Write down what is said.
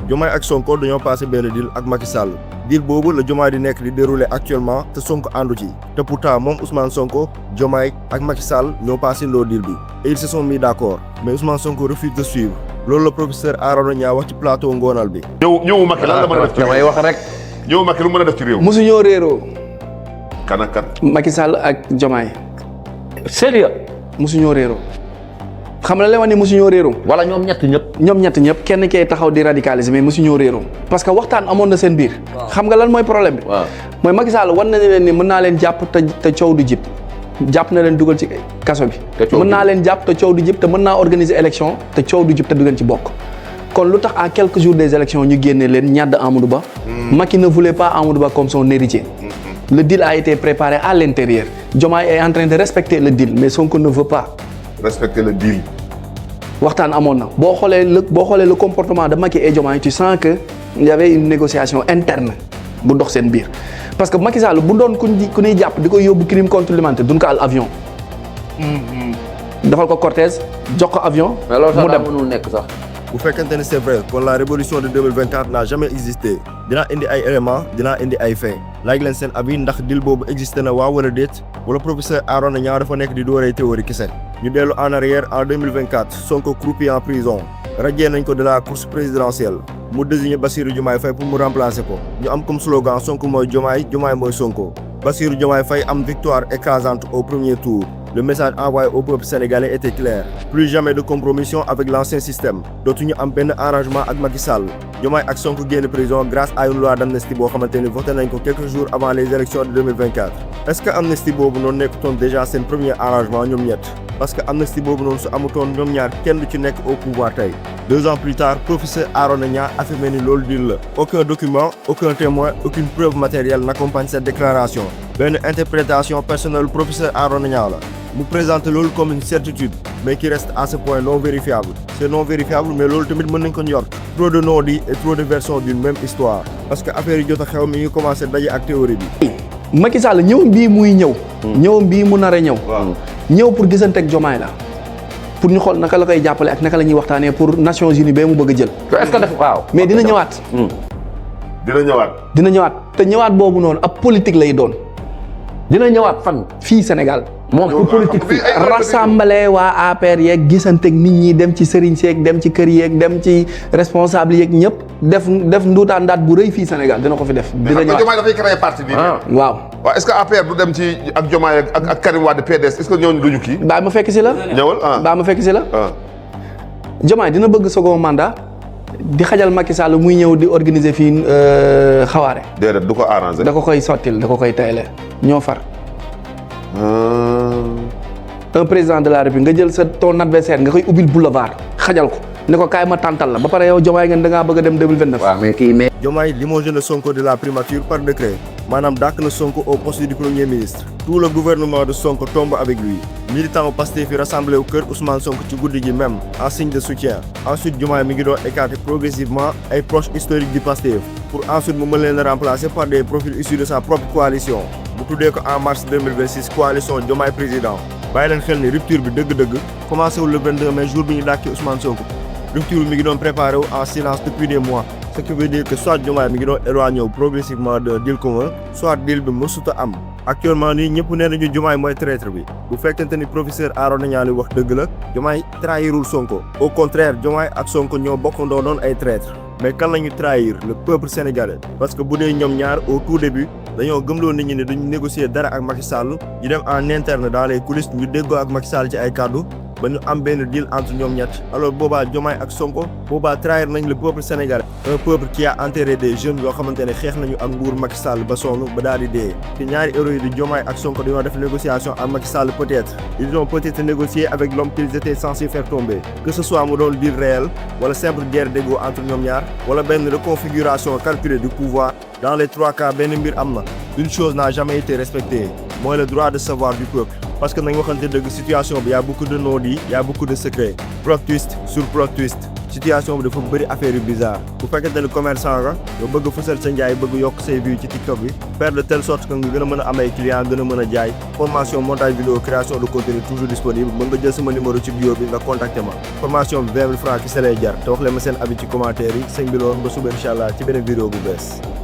Diomaye ak Sonko dañoo passé benn deal ak Macky Sall deal boobu la Diomaye di nekk di dérouler actuellement te Sonko àndu ci te pourtant moom Ousmane Sonko Diomaye ak Macky Sall ñoo passé ndoo deal bi et ils se sont mis d'accord mais Ousmane Sonko refuse de suivre loolu la professeur Arona Niang wax ci plateau ngoonal bi. ñëw Macky lan la mën a def ci damay wax rek. ñëw Macky lu mën a def ci réew. mosu ñoo réeroo. kan ak kan. Macky Sall ak Diomaye. sérieux. mosu ñoo réeroo. xam nga la wax ni mosu ñoo réeroo. wala ñoom ñett ñëpp. ñoom ñett ñëpp kenn kay taxaw di radicaliser mais mosu ñoo réeroo. parce que waxtaan amoon na seen biir. xam nga lan mooy problème bi. waaw mooy Macky Sall wan na leen ni mën naa leen jàpp te coow du jib. jàpp na leen dugal ci kaso bi. mën naa leen jàpp te coow du jib te mën naa organiser élection te coow du jib te du ngeen ci bokk. kon lu tax à quelques jours des élections ñu génne leen ñàdd Amadou Ba. Macky ne voulait pas Amadou Ba comme son héritier. Le deal a été préparé à l'intérieur. Diomaye est en train de respecter le deal mais Sonko ne veut pas. respecter le deal. waxtaan amoon na boo xoolee le comportement de Macky et Diomaye tu sens que il y avait une négociation interne bu dox seen biir parce que Macky Sall bu doon ku ñuy jàpp di ko yóbbu crime contre l'humanité duñ ko al avion. defal ko cortège jox ko avion. mais loolu mu sax dem mënul nekk sax. bu fekkente ni c'est vrai kon la révolution de 2024 n'a jamais existé dinaa indi ay éléments dinaa indi ay faits laaj leen seen avis ndax deal boobu existé na waaw wala déet wala professeur Arona Niang dafa nekk di dooree théorie kese. ñu dellu en arrière en 2024 Sonko croupi en prison radié nañ ko de la course présidentielle mu désigné Bassirou Diomaye Faye pour mu remplacer ko ñu am comme slogan Sonko mooy Diomaye Diomaye mooy Sonko Bassirou Diomaye Faye am victoire écrasante au premier tour. Le message envoyé au peuple sénégalais était clair. Plus jamais de compromission avec l'ancien système. dootuñu am benn arrangement ak Macky Sall. Diomaye ak Sonko génn prison grâce à une loi d'amnistie boo xamante ni voté nañ ko quelques jours avant les élections de 2024. Est-ce que amnistie boobu noonu nekkutoon déjà seen premier arrangement ñoom ñett parce que amnistie boobu noonu su amutoon ñoom ñaar kenn du ci nekk au pouvoir tey. 2 ans plus tard professeur Arona Niang affirmé ni loolu deal la. Aucun document aucun témoin aucune preuve matérielle n'accompagne cette déclaration. benn interprétation personnelle professeur Arona Niang la. mu présente loolu comme une certitude mais qui reste à ce point non vérifiable. C'est non vérifiable mais loolu tamit mën nañ ko njort. trop de non-dits et trop de versions d'une même histoire. parce que affaire yi jot a xew mi ngi commencé daje ak théorie bi. Macky Sall ñëwam bii muy ñëw. ñëwam bii mu nar a ñëw. ñëw pour gisante ak Diomaye la. pour ñu xool naka la koy jàppale ak naka la ñuy waxtaanee pour Nations Unies bee mu bëgg a jël. est-ce que def waaw. mais dina ñëwaat. dina ñëwaat. te ñëwaat boobu noonu ab politique lay doon. dina ñëwaat fan. fii Sénégal. moom pour politique fii. rassembler waa APR yeeg gisante ak nit ñi dem ci sëriñ seeg dem ci kër yeeg dem ci responsable yeeg ñëpp def nduutaan ndaat bu rëy fii Sénégal dina ko fi def. dina ñëwaat Diomaye dafay créer parti bi. waaw. est-ce que APR du dem ci ak Diomaye ak Karim Wade PDS est-ce que ñooñu duñu kii. baa ma fekk si la. ñëwal baa ma fekk si la. Diomaye dina bëgg second mandat di xajal Macky Sall muy ñëw di organiser fii xawaare. déedéet du ko arranger. da ko koy sottil da ko koy tayle ñoo far. un président de la République nga jël sa ton adversaire nga koy ubbil boulevard xajal ko ne ko kaay ma tàntal la ba pare yow Diomaye ngeen da ngaa bëgg a dem 2029. waaw mais kii mais. Diomaye limogé na Sonko de la primature par décret maanaam dàq na Sonko au poste du premier ministre. tout le gouvernement de Sonko tombe avec lui. militant Pastef fi rassemblé wu kër Ousmane Sonko ci guddi gi même en signe de soutien. ensuite Diomaye mi ngi doon écarter progressivement ay proches historiques du Pastef pour ensuite mu mën leen a remplacer par des profils issus de sa propre coalition. bu tuddee ko en mars 2026 coalition Diomaye président. bàyyi leen xel ni rupture bi dëgg-dëgg commencé wul le 22 mai jour bi ñu dàkkee Ousmane Sonko. rupture bi mi ngi doon préparé wu en silence depuis des mois. ce qui veut dire que soit Diomaye mi ngi doon éloigné wu progressivement de deal commun soit deal bi mësut a am. actuellement nii ñëpp nee nañu Diomaye mooy traître bi bu fekkente ni professeur Arona Niang li wax dëgg la Diomaye trahirul Sonko. au contraire Diomaye ak Sonko ñoo bokkandoo doon ay traître mais kan la ñu trahir le peuple sénégalais. parce que bu dee ñoom ñaar au tout début dañoo gëmloo nit ñi ne duñu négocier dara ak Macky Sall ñu dem en interne dans les coulisses ñu déggoo ak Macky Sall ci ay kàddu ba ñu am benn deal entre ñoom ñett alors boobaa Diomaye ak Sonko boobaa trahir nañ le peuple sénégalais. un peuple qui a enterré des jeunes yoo xamante ne xeex nañu ak nguur Macky Sall ba sonn ba daal di dee. te ñaari héros yi di Diomaye ak Sonko dañoo def négociation ak Macky Sall peut-être. ils ont peut-être négocié avec l'homme qu'ils étaient censés faire tomber. que ce soit mu doon deal réel wala simple guerre d'ego entre ñoom ñaar wala benn reconfiguration calculée du pouvoir. dans les 3 cas benn mbir am na. une chose n'a jamais été respectée mooy le droit de savoir du peuple. parce que nañ waxante dëgg situation bi y a beaucoup de non-dits y a beaucoup de secrets. plot twist sur plot twist situation bi dafa bëri affaire yu bizarre bu fekkente ni commerçant nga bëgg fësal sa njaay bëgg yokk say vues ci TikTok bi faire de telle sorte que nga gën a mën a am ay clients gën a mën a jaay formation montage vidéo création de contenu toujours disponible mën nga jël sama numéro ci bio bi nga contacter ma formation bi 20 000 francs ki se lay jar te wax leen ma seen avis ci commentaire yi sëñ bi loolu ba suba incha allah ci beneen vidéo bu bees